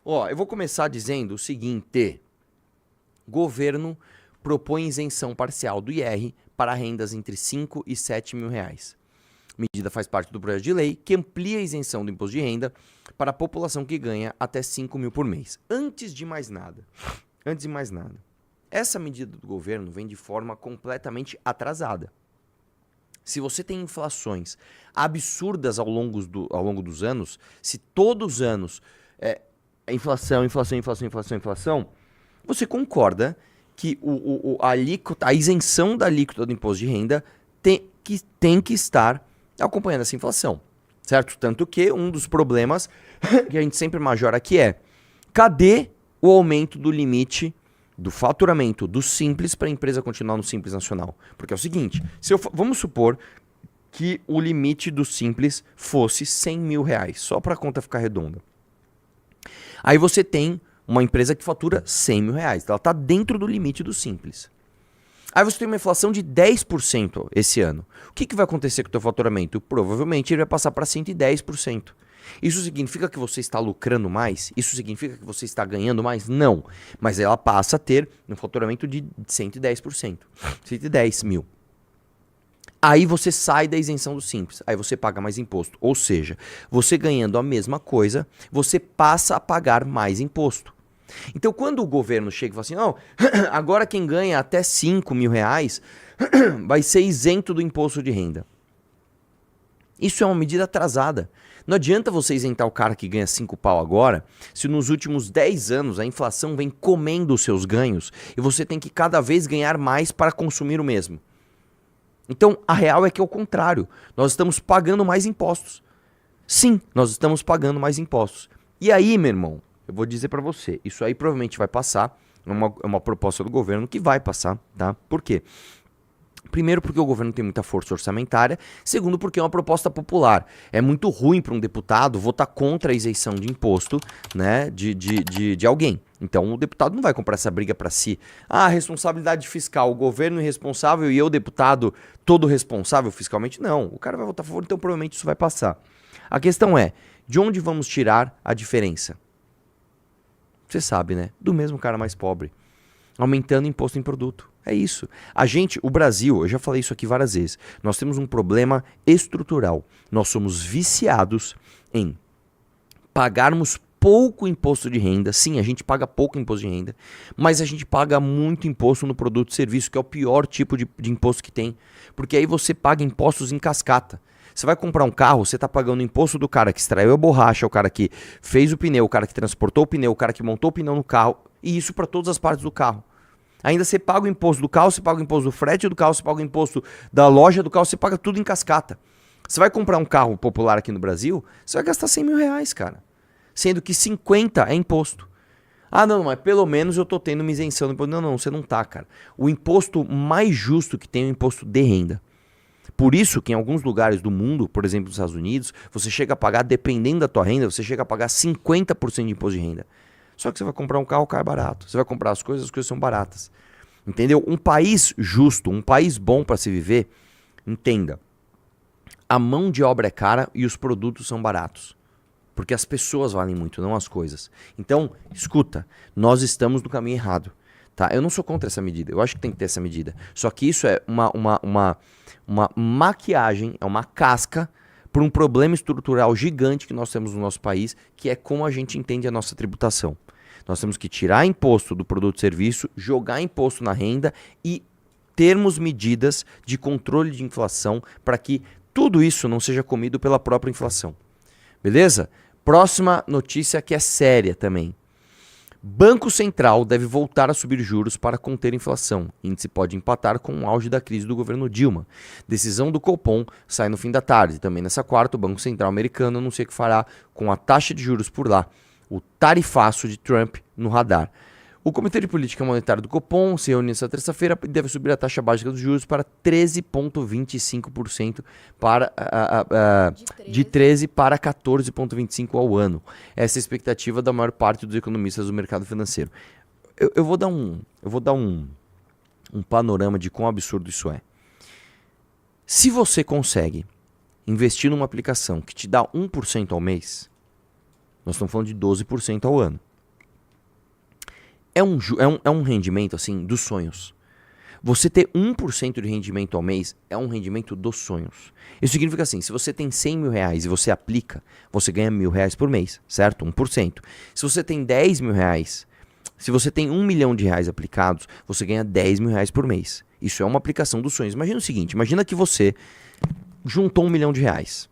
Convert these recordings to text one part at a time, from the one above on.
Ó, eu vou começar dizendo o seguinte. Governo propõe isenção parcial do IR para rendas entre 5 e 7 mil reais. A medida faz parte do projeto de lei que amplia a isenção do imposto de renda para a população que ganha até 5 mil por mês. Antes de mais nada, essa medida do governo vem de forma completamente atrasada. Se você tem inflações absurdas ao longo dos anos, se todos os anos inflação, você concorda que a isenção da alíquota do imposto de renda tem que estar acompanhando essa inflação, certo? Tanto que um dos problemas que a gente sempre majora aqui é: cadê o aumento do limite do faturamento do Simples para a empresa continuar no Simples Nacional? Porque é o seguinte, vamos supor que o limite do Simples fosse 100 mil reais, só para a conta ficar redonda. Aí você tem uma empresa que fatura 100 mil reais, ela está dentro do limite do Simples. Aí você tem uma inflação de 10% esse ano. O que vai acontecer com o teu faturamento? Provavelmente ele vai passar para 110%. Isso significa que você está lucrando mais? Isso significa que você está ganhando mais? Não. Mas ela passa a ter um faturamento de 110%. 110 mil. Aí você sai da isenção do Simples. Aí você paga mais imposto. Ou seja, você ganhando a mesma coisa, você passa a pagar mais imposto. Então, quando o governo chega e fala assim, não, agora quem ganha até 5 mil reais vai ser isento do imposto de renda. Isso é uma medida atrasada. Não adianta você isentar o cara que ganha 5 pau agora, se nos últimos 10 anos a inflação vem comendo os seus ganhos e você tem que cada vez ganhar mais para consumir o mesmo. Então, a real é que é o contrário. Nós estamos pagando mais impostos. Sim, nós estamos pagando mais impostos. E aí, meu irmão, eu vou dizer para você, isso aí provavelmente vai passar, é uma proposta do governo que vai passar, tá? Por quê? Primeiro, porque o governo tem muita força orçamentária. Segundo, porque é uma proposta popular. É muito ruim para um deputado votar contra a isenção de imposto, né, de alguém. Então, o deputado não vai comprar essa briga para si. Ah, responsabilidade fiscal, o governo irresponsável e eu, deputado, todo responsável fiscalmente. Não, o cara vai votar a favor, então provavelmente isso vai passar. A questão é, de onde vamos tirar a diferença? Você sabe, né? Do mesmo cara mais pobre. Aumentando imposto em produto. É isso. O Brasil, eu já falei isso aqui várias vezes, nós temos um problema estrutural. Nós somos viciados em pagarmos pouco imposto de renda. Sim, a gente paga pouco imposto de renda, mas a gente paga muito imposto no produto e serviço, que é o pior tipo de imposto que tem. Porque aí você paga impostos em cascata. Você vai comprar um carro, você está pagando o imposto do cara que extraiu a borracha, o cara que fez o pneu, o cara que transportou o pneu, o cara que montou o pneu no carro, e isso para todas as partes do carro. Ainda você paga o imposto do carro, você paga o imposto do frete do carro, você paga o imposto da loja do carro, você paga tudo em cascata. Você vai comprar um carro popular aqui no Brasil, você vai gastar 100 mil reais, cara. Sendo que 50 é imposto. Ah, não, mas pelo menos eu tô tendo uma isenção do imposto. Não, você não tá, cara. O imposto mais justo que tem é o imposto de renda. Por isso que em alguns lugares do mundo, por exemplo nos Estados Unidos, você chega a pagar, dependendo da tua renda, você chega a pagar 50% de imposto de renda. Só que você vai comprar um carro, o carro é barato. Você vai comprar as coisas são baratas. Entendeu? Um país justo, um país bom para se viver, entenda. A mão de obra é cara e os produtos são baratos. Porque as pessoas valem muito, não as coisas. Então, escuta, nós estamos no caminho errado. Tá? Eu não sou contra essa medida, eu acho que tem que ter essa medida. Só que isso é uma maquiagem, é uma casca para um problema estrutural gigante que nós temos no nosso país, que é como a gente entende a nossa tributação. Nós temos que tirar imposto do produto e serviço, jogar imposto na renda e termos medidas de controle de inflação para que tudo isso não seja comido pela própria inflação. Beleza? Próxima notícia que é séria também. Banco Central deve voltar a subir juros para conter a inflação. Índice pode empatar com o auge da crise do governo Dilma. Decisão do Copom sai no fim da tarde. Também nessa quarta, o Banco Central americano anuncia o que fará com a taxa de juros por lá. O tarifaço de Trump no radar. O Comitê de Política Monetária do Copom se reúne nesta terça-feira e deve subir a taxa básica dos juros para 13,25% de 13 para 14,25% ao ano. Essa é a expectativa da maior parte dos economistas do mercado financeiro. Eu vou dar um panorama de quão absurdo isso é. Se você consegue investir numa aplicação que te dá 1% ao mês, nós estamos falando de 12% ao ano. é um rendimento, assim, dos sonhos. Você ter 1% de rendimento ao mês é um rendimento dos sonhos. Isso significa assim, se você tem 100 mil reais e você aplica, você ganha R$1.000 por mês, certo? 1%. Se você tem 10 mil reais, se você tem 1 milhão de reais aplicados, você ganha 10 mil reais por mês. Isso é uma aplicação dos sonhos. Imagina o seguinte, imagina que você juntou 1 milhão de reais.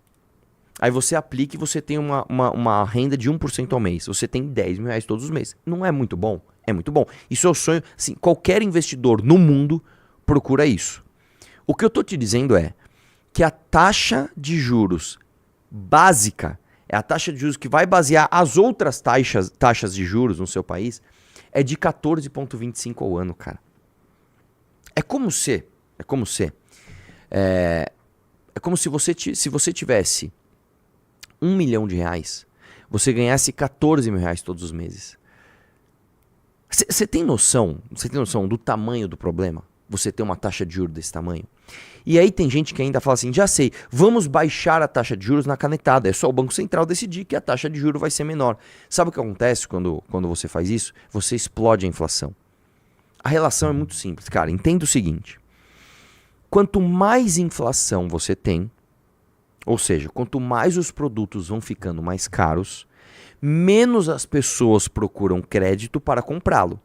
Aí você aplica e você tem uma renda de 1% ao mês. Você tem 10 mil reais todos os meses. Não é muito bom? É muito bom. Isso é o sonho. Assim, qualquer investidor no mundo procura isso. O que eu estou te dizendo é que a taxa de juros básica, é a taxa de juros que vai basear as outras taxas de juros no seu país, é de 14,25 ao ano, cara. É como se você tivesse 1 milhão de reais, você ganhasse 14 mil reais todos os meses. Você tem noção do tamanho do problema? Você ter uma taxa de juros desse tamanho? E aí tem gente que ainda fala assim, já sei, vamos baixar a taxa de juros na canetada. É só o Banco Central decidir que a taxa de juros vai ser menor. Sabe o que acontece quando você faz isso? Você explode a inflação. A relação é muito simples, cara. Entenda o seguinte. Quanto mais inflação você tem, ou seja, quanto mais os produtos vão ficando mais caros, menos as pessoas procuram crédito para comprá-lo.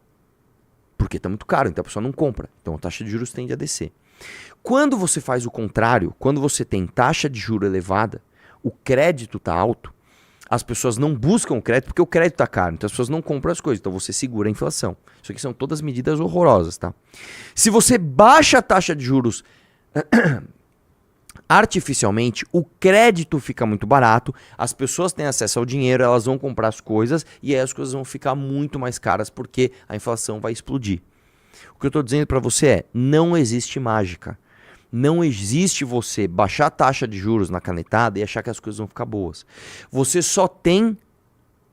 Porque está muito caro, então a pessoa não compra. Então a taxa de juros tende a descer. Quando você faz o contrário, quando você tem taxa de juros elevada, o crédito está alto, as pessoas não buscam crédito porque o crédito está caro. Então as pessoas não compram as coisas, então você segura a inflação. Isso aqui são todas medidas horrorosas, tá? Se você baixa a taxa de juros artificialmente, o crédito fica muito barato, as pessoas têm acesso ao dinheiro, elas vão comprar as coisas e aí as coisas vão ficar muito mais caras porque a inflação vai explodir. O que eu estou dizendo para você é, não existe mágica. Não existe você baixar a taxa de juros na canetada e achar que as coisas vão ficar boas. Você só tem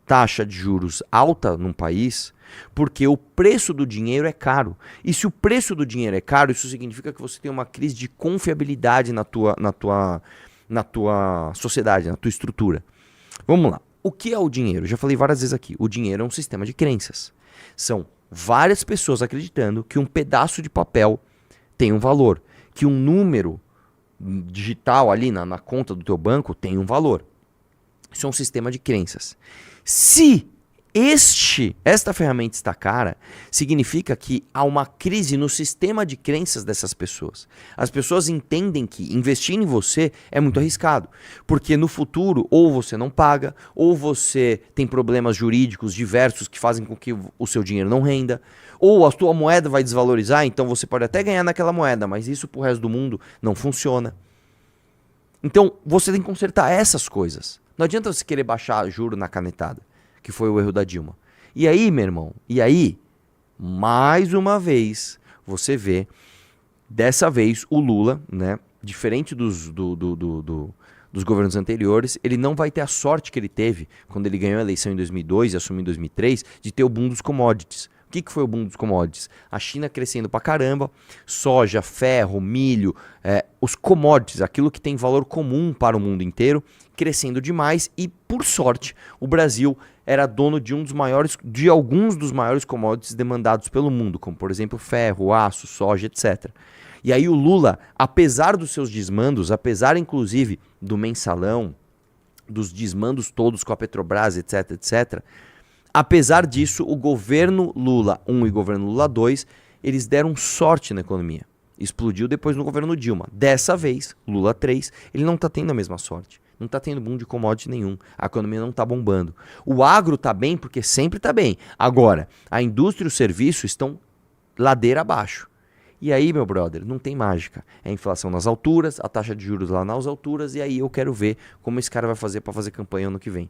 taxa de juros alta num país porque o preço do dinheiro é caro. E se o preço do dinheiro é caro, isso significa que você tem uma crise de confiabilidade na tua sociedade, na tua estrutura. Vamos lá. O que é o dinheiro? Eu já falei várias vezes aqui. O dinheiro é um sistema de crenças. São várias pessoas acreditando que um pedaço de papel tem um valor, que um número digital ali na conta do teu banco tem um valor. Isso é um sistema de crenças. Se esta ferramenta está cara, significa que há uma crise no sistema de crenças dessas pessoas. As pessoas entendem que investir em você é muito arriscado, porque no futuro ou você não paga, ou você tem problemas jurídicos diversos que fazem com que o seu dinheiro não renda, ou a sua moeda vai desvalorizar, então você pode até ganhar naquela moeda, mas isso pro resto do mundo não funciona. Então você tem que consertar essas coisas. Não adianta você querer baixar juro na canetada, que foi o erro da Dilma. E aí, meu irmão, mais uma vez, você vê, dessa vez, o Lula, né, diferente dos governos anteriores, ele não vai ter a sorte que ele teve quando ele ganhou a eleição em 2002 e assumiu em 2003, de ter o boom dos commodities. O que foi o boom dos commodities? A China crescendo pra caramba, soja, ferro, milho, os commodities, aquilo que tem valor comum para o mundo inteiro, crescendo demais e, por sorte, o Brasil era dono de alguns dos maiores commodities demandados pelo mundo, como, por exemplo, ferro, aço, soja, etc. E aí o Lula, apesar dos seus desmandos, apesar, inclusive, do mensalão, dos desmandos todos com a Petrobras, etc., etc., apesar disso, o governo Lula 1 e governo Lula 2, eles deram sorte na economia. Explodiu depois no governo Dilma. Dessa vez, Lula 3, ele não está tendo a mesma sorte. Não está tendo boom de commodity nenhum. A economia não está bombando. O agro está bem porque sempre está bem. Agora, a indústria e o serviço estão ladeira abaixo. E aí, meu brother, não tem mágica. É a inflação nas alturas, a taxa de juros lá nas alturas, e aí eu quero ver como esse cara vai fazer para fazer campanha ano que vem.